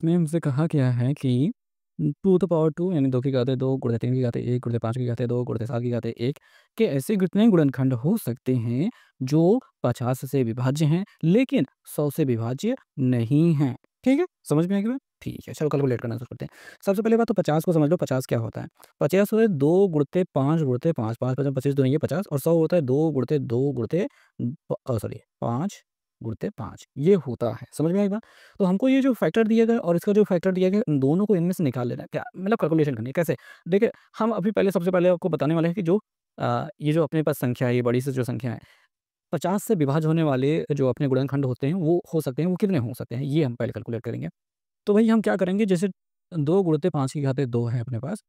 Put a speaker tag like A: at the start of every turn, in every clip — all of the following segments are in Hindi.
A: में हमसे कहा गया है कि 2 द पावर 2 यानी 2 की घात 2 गुणित 3 की घात 1 गुणित 5 की घात 2 गुणित 7 की घात 1 के ऐसे कितने गुणनखंड हो सकते हैं जो 50 से विभाज्य हैं लेकिन 100 से विभाज्य नहीं हैं। ठीक है? समझ में आ गई बात? ठीक है, चलो कैलकुलेट करना शुरू करते हैं। सबसे पहले बात तो 50 को समझ लो, 50 क्या होता है? 50 होता है 2 गुणित 5 गुणित 5, 5 पचा 25 दूनी ये 50 और 100 होता है 2 गुणित 2 गुणित 5 गुणित 5 ये होता है। समझ में आई बात? तो हमको ये जो फैक्टर दिया गया और इसका जो फैक्टर दिया गया, इन दोनों को इनमें से निकाल लेना है। क्या मतलब कैलकुलेशन करनी है, कैसे? देखिए, हम अभी पहले सबसे पहले आपको बताने वाले हैं कि जो ये जो अपने पास संख्या है, ये बड़ी सी जो संख्या है, 50 से विभाज्य होने वाले जो अपने गुणनखंड होते हैं, वो हो सकते हैं, वो कितने हो सकते हैं, ये हम पहले कैलकुलेट करेंगे। तो भई हम क्या करेंगे, जैसे 2 गुणित 5 की घात 2 है अपने पास,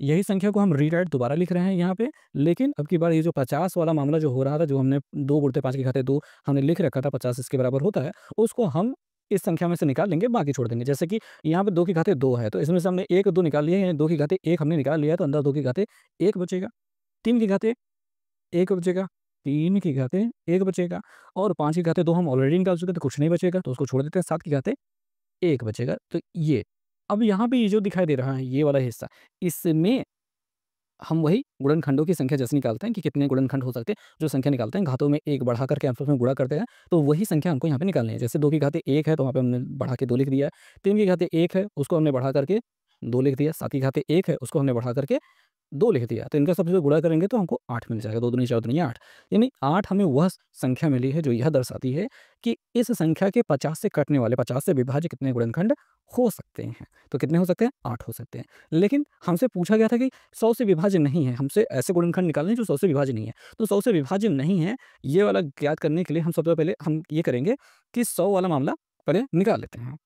A: यही संख्या को हम रीराइट दोबारा लिख रहे हैं यहाँ पे, लेकिन अब की बार ये जो 50 वाला मामला जो हो रहा था, जो हमने 2 गुणित 5 की घात 2 हमने लिख रखा था, 50 इसके बराबर होता है, उसको हम इस संख्या में से निकाल लेंगे, बाकी छोड़ देंगे। जैसे कि यहाँ पे 2 की घातें 2 है, तो इसमें से हमने 1 2 निकाल लिया है, यानी 2 की घातें 1 हमने निकाल लिया है, तो अंदर 2 की घातें 1 बचेगा। 3 की घातें 1 बचेगा, 3 की घातें 1 बचेगा और 5 की घातें 2 हम ऑलरेडी निकाल चुके हैं, तो कुछ नहीं बचेगा, तो उसको छोड़ देते हैं। 7 की घातें 1 बचेगा, तो ये। अब यहाँ पे ये जो दिखाई दे रहा है, ये वाला हिस्सा, इसमें हम वही गुणनखंडों की संख्या जैसे निकालते हैं कि कितने गुणनखंड हो सकते हैं, जो संख्या निकालते हैं, घातों में 1 बढ़ा करके आपस में गुणा करते हैं, तो वही संख्या हमको यहाँ पे निकालनी है। जैसे 2 की घातें 1 है, तो वहाँ पे हमने बढ़ा के 2 लिख दिया है। 3 की घातें 1 है, उसको हमने बढ़ा करके 2 लिख दिया। 7 की घातें 1 है, उसको हमने बढ़ा करके 2 लिख दिया। तो इनका सबसे गुणा करेंगे तो हमको 8 मिल जाएगा। 2 दूनी 4 दूनी 8, यानी 8 हमें वह संख्या मिली है जो यह दर्शाती है कि इस संख्या के 50 से कटने वाले, 50 से विभाज्य कितने गुणनखंड हो सकते हैं। तो कितने हो सकते हैं? 8 हो सकते हैं। लेकिन हमसे पूछा गया था कि 100 से विभाज्य नहीं है, हमसे ऐसे गुणनखंड निकालने हैं जो 100 से विभाज्य नहीं है। तो 100 से विभाज्य नहीं है, ये वाला ज्ञात करने के लिए हम सबसे पहले हम ये करेंगे कि 100 वाला मामला पहले निकाल लेते हैं।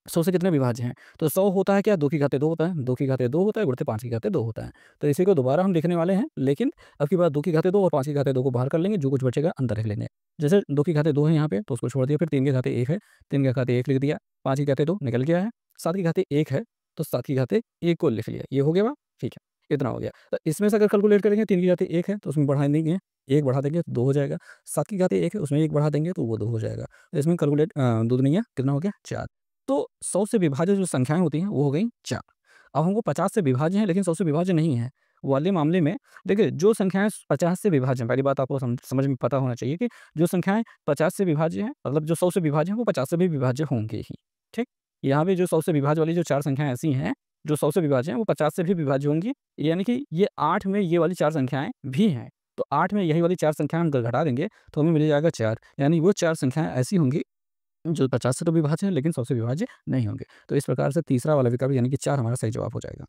A: 100 से कितने विभाज्य हैं? तो 100 होता है क्या? 2 की घातें 2 होता है, 2 की घातें 2 होता है, गुणित 5 की घातें 2 होता है। तो इसी को दोबारा हम लिखने वाले हैं, लेकिन अब की बार 2 की घातें 2 और 5 की घातें 2 को बाहर कर लेंगे, जो कुछ बचेगा अंदर रख लेंगे। जैसे 2 की घातें 2 है यहाँ पे, तो उसको छोड़ दिया, फिर 3 की घातें 1 है, 3 की घातें 1 लिख दिया, 5 की घातें 2 निकल गया है, 7 की घातें 1 है, तो 7 की घातें 1 को लिख लिया। ये हो गया बात? ठीक है, इतना हो गया। तो इसमें से अगर कैलकुलेट करेंगे, 3 की घातें 1 है, तो उसमें बढ़ा देंगे, 1 बढ़ा देंगे तो 2 हो जाएगा। 7 की घातें 1 है, उसमें 1 बढ़ा देंगे तो वो 2 हो जाएगा। तो इसमें कैलकुलेट 2 दूनी कितना हो गया? 4। तो 100 से विभाज्य जो संख्याएँ होती हैं, वो हो गई 4। अब हमको 50 से विभाज्य हैं, लेकिन 100 से विभाज्य नहीं है, वाले मामले में देखिए, जो संख्याएँ 50 से विभाज्य हैं, पहली बात आपको समझ में पता होना चाहिए कि जो संख्याएँ 50 से विभाज्य हैं, मतलब जो 100 से विभाज्य हैं, वो 50 से भी विभाज्य होंगे ही, ठीक? यहाँ पे जो 100 से विभाज्य वाली जो 4 संख्याएँ ऐसी हैं, जो 100 से विभाज्य हैं, वो 50 से भी विभाज्य होंगी, यानी कि ये 8 में ये वाली 4 संख्याएँ भी हैं। तो 8 में यही वाली 4 संख्याएँ हम घटा देंगे, तो हमें मिल जाएगा 4, यानी वो 4 संख्याएँ ऐसी होंगी जो 50 से तो विभाज्य है, लेकिन 100 से विभाज्य नहीं होंगे। तो इस प्रकार से तीसरा वाला विकल्प यानी कि 4 हमारा सही जवाब हो जाएगा।